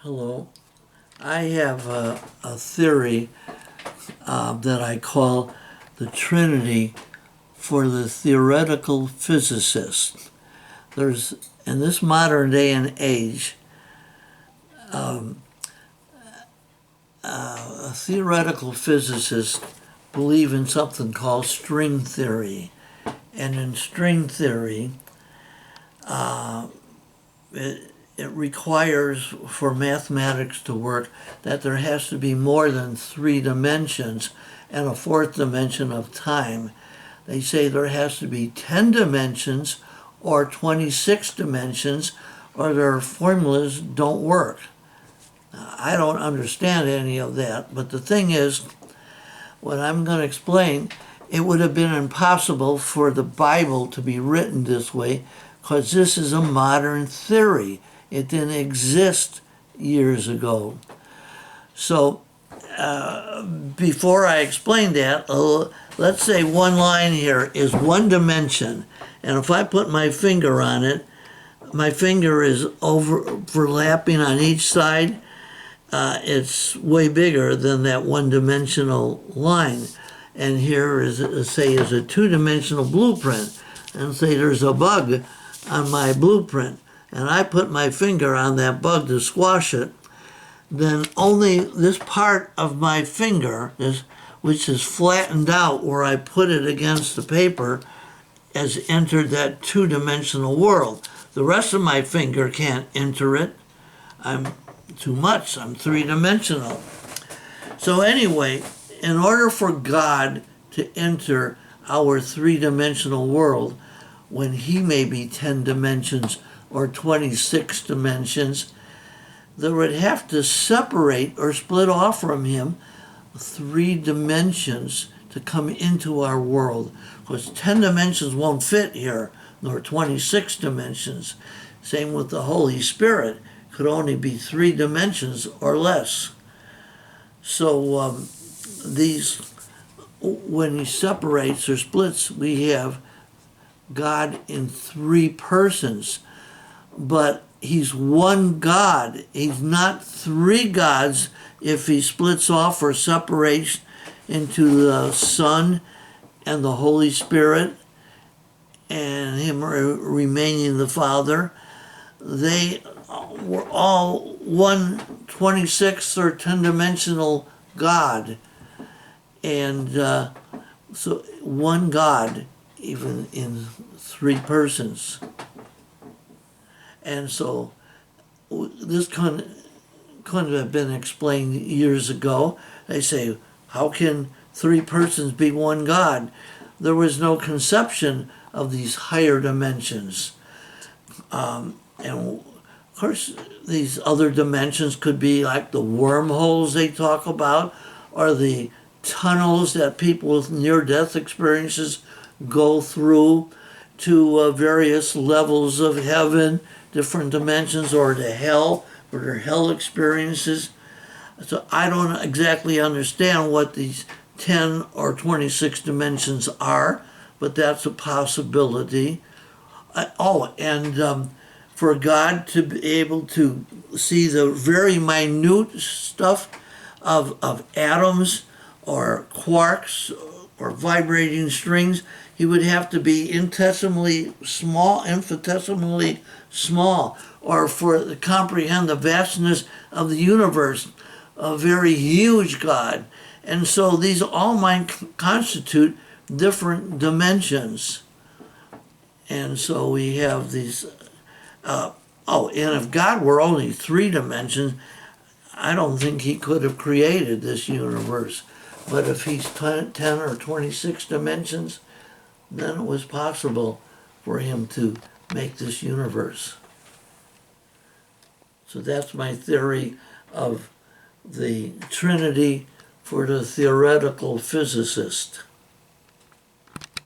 Hello. I have a theory that I call the Trinity for the theoretical physicist. There's, in this modern day and age, theoretical physicists believe in something called string theory. And in string theory, it requires for mathematics to work that there has to be more than 3 dimensions and a 4th dimension of time. They say there has to be 10 dimensions or 26 dimensions or their formulas don't work. I don't understand any of that, but the thing is, what I'm going to explain, it would have been impossible for the Bible to be written this way because this is a modern theory. It didn't exist years ago. So before I explain that, let's say one line here is 1 dimension. And if I put my finger on it, my finger is overlapping on each side. It's way bigger than that 1-dimensional line. And here is a 2-dimensional blueprint. And say there's a bug on my blueprint. And I put my finger on that bug to squash it, then only this part of my finger, which is flattened out where I put it against the paper, has entered that 2-dimensional world. The rest of my finger can't enter it. I'm too much. I'm 3-dimensional. So anyway, in order for God to enter our 3-dimensional world, when he may be 10 dimensions or 26 dimensions, there would have to separate or split off from him 3 dimensions to come into our world. Because 10 dimensions won't fit here, nor 26 dimensions. Same with the Holy Spirit. Could only be 3 dimensions or less. So when he separates or splits, we have God in 3 persons. But he's one God. He's not 3 gods if he splits off or separates into the Son and the Holy Spirit and him remaining the Father. They were all one 26th or 10-dimensional God. And so one God, even in 3 persons. And so this couldn't have been explained years ago. They say, how can 3 persons be one God? There was no conception of these higher dimensions. And of course, these other dimensions could be like the wormholes they talk about, or the tunnels that people with near-death experiences go through to various levels of heaven, different dimensions, or to hell, or their hell experiences. So I don't exactly understand what these 10 or 26 dimensions are, but that's a possibility. For God to be able to see the very minute stuff of atoms or quarks or vibrating strings, he would have to be infinitesimally small, or to comprehend the vastness of the universe, a very huge God. And so these all might constitute different dimensions. And so we have these, and if God were only 3 dimensions, I don't think he could have created this universe. But if he's 10 or 26 dimensions, then it was possible for him to make this universe. So that's my theory of the Trinity for the theoretical physicist.